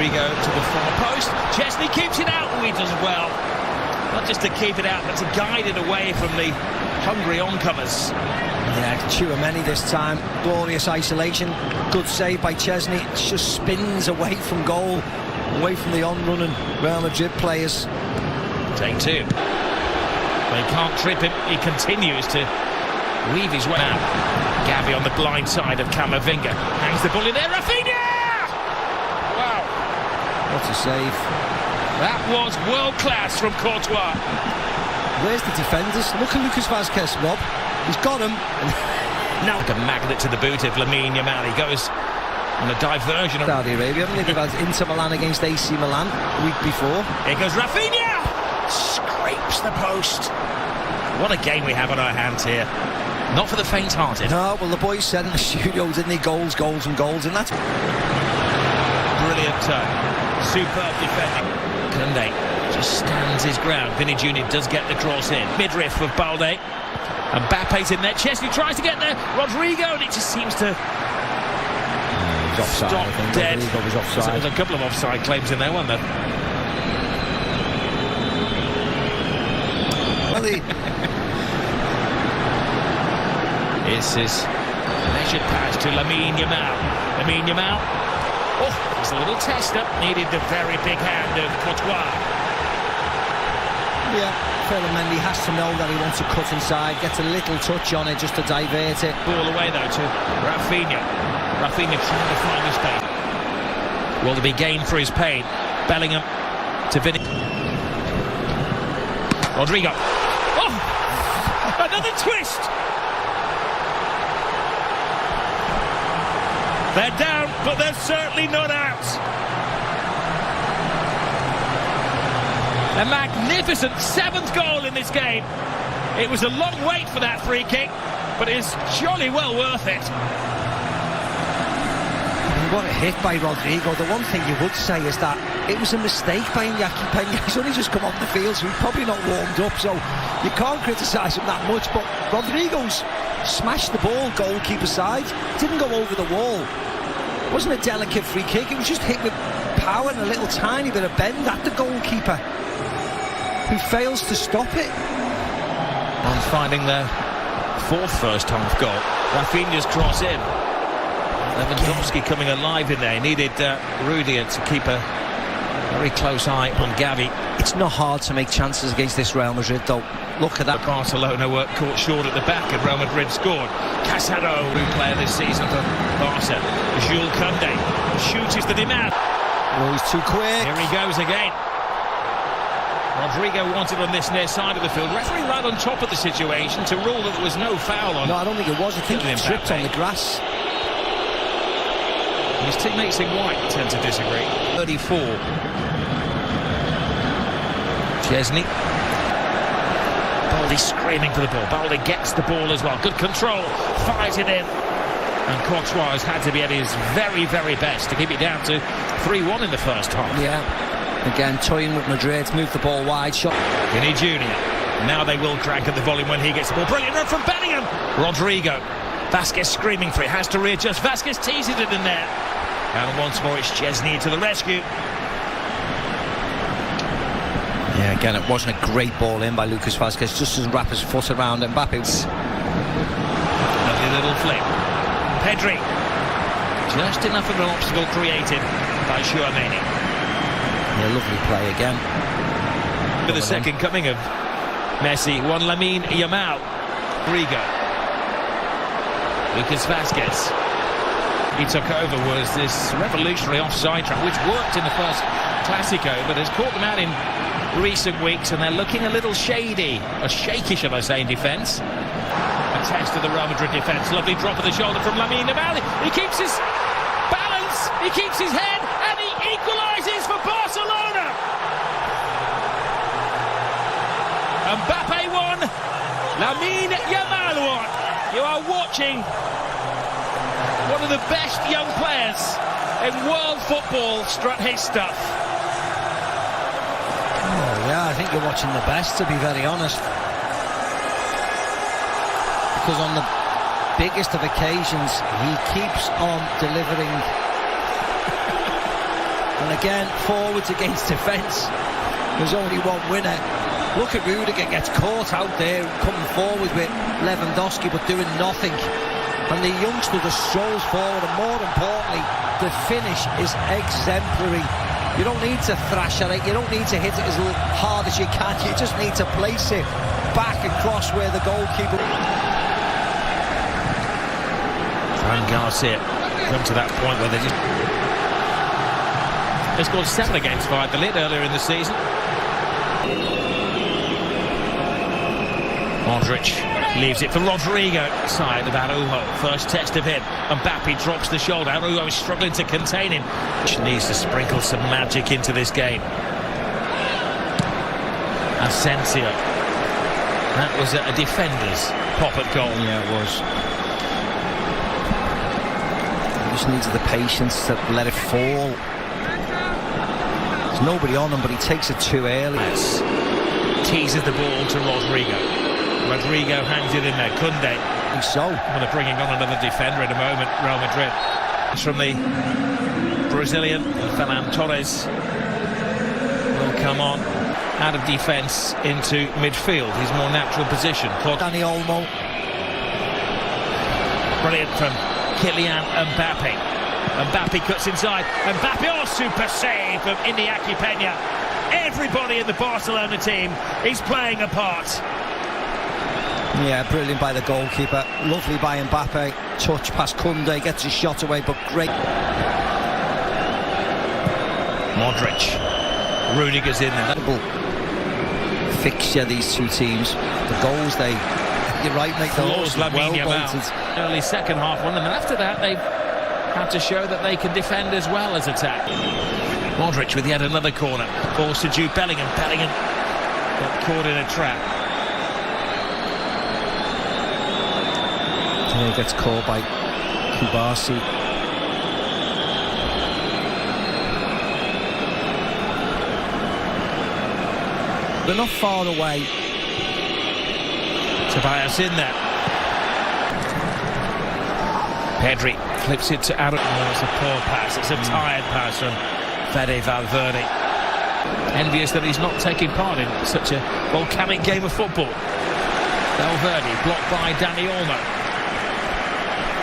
Rodrigo to the far post. Chesney keeps it out. He does well. Not just to keep it out, but to guide it away from the hungry oncomers. Yeah, Tchouaméni this time. Glorious isolation. Good save by Chesney. It just spins away from goal, away from the on-running Real Madrid players. Take two. They can't trip him. He continues to weave his way out. Gavi on the blind side of Camavinga. Hangs the ball in there. Rafinha! Wow. What a save. That was world class from Courtois. Where's the defenders? Look at Lucas Vazquez, Rob. He's got him. Now like a magnet to the boot of Lamine Yamal. He goes on a diversion. Saudi Arabia, haven't they? They've had Inter Milan against AC Milan the week before. Here goes Rafinha! Scrapes the post. What a game we have on our hands here. Not for the faint-hearted. No, well, the boys said in the studio, didn't they? Goals, goals and goals, and that's... Brilliant turn. Superb defending. Koundé just stands his ground. Vinny Jr. does get the cross in. Midriff of Balde. And Mbappe's in there. Chesney tries to get there. Rodrigo, and it just seems to... he's offside, stop I think. dead. Rodrigo was offside. So there's a couple of offside claims in there, weren't there? Well, This is measured pass to Lamine Yamal. Lamine Yamal. Oh, it's a little test-up. Needed the very big hand of Courtois. Yeah, Mendy has to know that he wants to cut inside, gets a little touch on it just to divert it. Ball away though to Rafinha. Rafinha trying to find the space. Will there be gain for his pain? Bellingham to Vinny. Rodrigo. Oh! Another twist! They're down, but they're certainly not out. A magnificent 7th goal in this game. It was a long wait for that free kick, but it's jolly well worth it. What a hit by Rodrigo. The one thing you would say is that it was a mistake by Iñaki Peña. He's only just come off the field, so he's probably not warmed up, so you can't criticise him that much, but Rodrigo's smashed the ball goalkeeper side. Didn't go over the wall. It wasn't a delicate free kick, it was just hit with power and a little tiny bit of bend at the goalkeeper, who fails to stop it. On finding their 4th first-half goal. Rafinha's cross in. Lewandowski coming alive in there. He needed Rudiger to keep a very close eye on Gavi. It's not hard to make chances against this Real Madrid, though. Look at that. Barcelona were caught short at the back and Real Madrid scored. Casado, new player this season for Barca. Jules Koundé. Shoot is the demand. Oh, he's too quick. Here he goes again. Rodrigo wanted on this near side of the field. Referee right on top of the situation to rule that there was no foul on. No, I don't think it was. I think he tripped on the grass. His teammates in white tend to disagree. 34. Chesney. Balde screaming for the ball. Balde gets the ball as well. Good control. Fires it in. And Courtois has had to be at his very, very best to keep it down to 3-1 in the first half. Yeah. Again, toying with Madrid. Moved the ball wide. Shot. Vinny Jr. Now they will crank at the volume when he gets the ball. Brilliant run from Bellingham. Rodrigo. Vasquez screaming for it. Has to readjust. Vasquez teases it in there. And once more it's Chesney to the rescue. Yeah, again, it wasn't a great ball in by Lucas Vazquez. Just doesn't wrap his foot around Mbappe. Lovely little flick. Pedri. Just enough of an obstacle created by Tchouaméni. Yeah, lovely play again. For the second coming of Messi, one Lamine Yamal. Rodrigo. Lucas Vazquez. He took over was this revolutionary offside trap, which worked in the first Clasico, but has caught them out in recent weeks, and they're looking a little shady, or shaky, shall I say, in defence. A test of the Real Madrid defence. Lovely drop of the shoulder from Lamine Yamal. He keeps his balance, he keeps his head, and he equalises for Barcelona. Mbappe won, Lamine Yamal won. You are watching one of the best young players in world football strut his stuff. Oh yeah, I think you're watching the best, to be very honest. Because on the biggest of occasions, he keeps on delivering. And again, forwards against defence. There's only one winner. Look at Rudiger, gets caught out there, coming forward with Lewandowski, but doing nothing. And the youngster just strolls forward, and more importantly, the finish is exemplary. You don't need to thrash at it, you don't need to hit it as hard as you can, you just need to place it back and cross where the goalkeeper... Fran Garcia come to that point where they just... They scored 7 against Valladolid earlier in the season. Modric leaves it for Rodrigo, side of Araujo. First test of him, and Mbappe drops the shoulder. Araujo is struggling to contain him. Needs to sprinkle some magic into this game. Asensio. That was a defender's pop at goal. Yeah, it was. He just needs the patience to let it fall. There's nobody on him, but he takes it too early. Teases the ball to Rodrigo. Rodrigo hangs it in there. Koundé. So, they're bringing on another defender in a moment. Real Madrid. It's from the Brazilian. Ferran Torres will come on out of defence into midfield. His more natural position. Dani Olmo. Brilliant from Kylian Mbappe. Mbappe cuts inside. Mbappe, oh, super save from Iñaki Peña. Everybody in the Barcelona team is playing a part. Yeah, brilliant by the goalkeeper. Lovely by Mbappe. Touch past Koundé, gets his shot away, but great. Modric. Rudiger's in there. Fixture, these two teams. The goals you're right, make the laws well bolted. Early second half one, and then after that they've had to show that they can defend as well as attack. Modric with yet another corner. Balls to Jude Bellingham. Bellingham got caught in a trap. He gets caught by Kubasi. They're not far away. Tobias in there. Pedri flips it to Aaron. Oh, it's a poor pass. It's a tired pass from Fede Valverde. Envious that he's not taking part in such a volcanic game of football. Valverde blocked by Dani Olmo.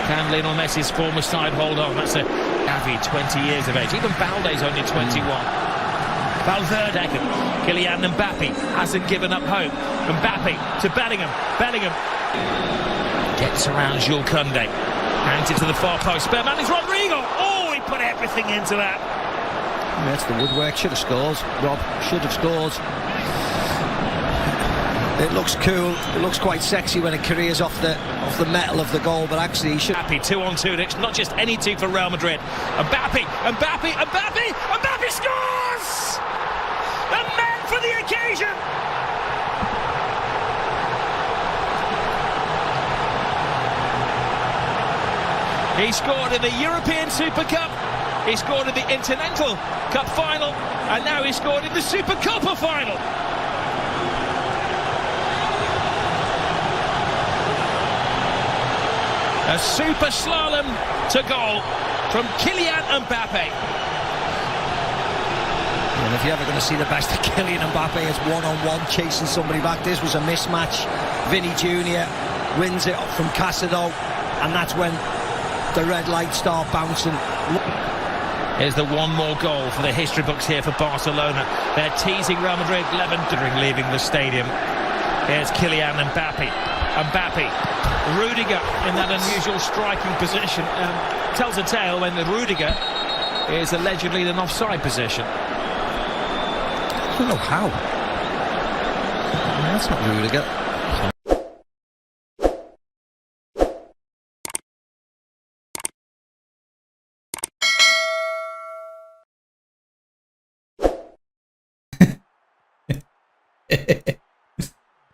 Can Lionel Messi's former side hold on? That's a Gavi, 20 years of age. Even Balde's only 21. Valverde, Kylian Mbappe hasn't given up hope. Mbappe to Bellingham. Bellingham gets around Jules Koundé. Hands it to the far post. Spare man is Rodrigo. Oh, he put everything into that. That's the woodwork. Should have scored. Rob should have scored. It looks cool, it looks quite sexy when it careers off the metal of the goal, but actually he should... Mbappe, 2-on-2, it's not just any two for Real Madrid. Mbappe scores! A man for the occasion! He scored in the European Super Cup, he scored in the Intercontinental Cup final, and now he scored in the Super Copa final. A super slalom to goal from Kylian Mbappe. And if you're ever going to see the best of Kylian Mbappe, it's one-on-one chasing somebody back. This was a mismatch. Vinny Jr. wins it from Casado, and that's when the red lights start bouncing. Here's the one more goal for the history books here for Barcelona. They're teasing Real Madrid, during leaving the stadium. Here's Kylian Mbappe. Rudiger in that unusual striking position. Tells a tale when the Rudiger is allegedly in an offside position. I don't know how. That's not Rudiger.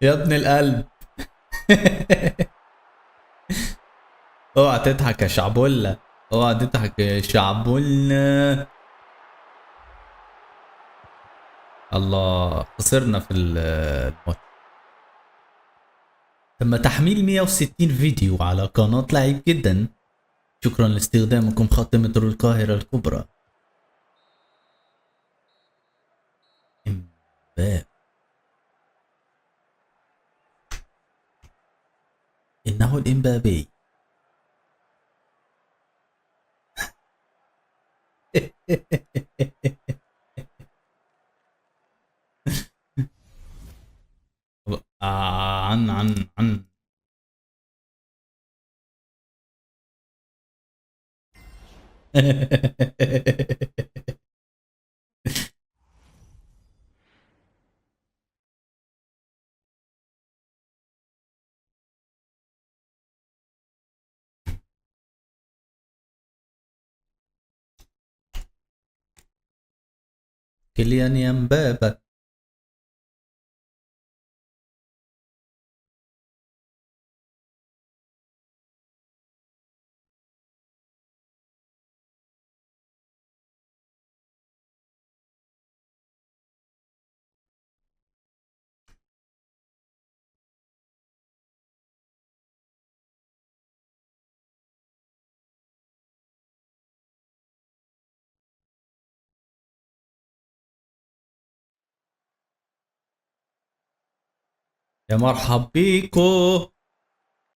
يا ابن القلب. اوعى تضحك يا شعبولة، اوعى تضحك يا شعبولة. الله، خسرنا في الماتش. تم تحميل 160 فيديو على قناة لعيب جدا. شكرا لاستخدامكم خط مترو القاهرة الكبرى. باب. إنه الإمبابي. عن كيليان امبابة. يا مرحب بيكو.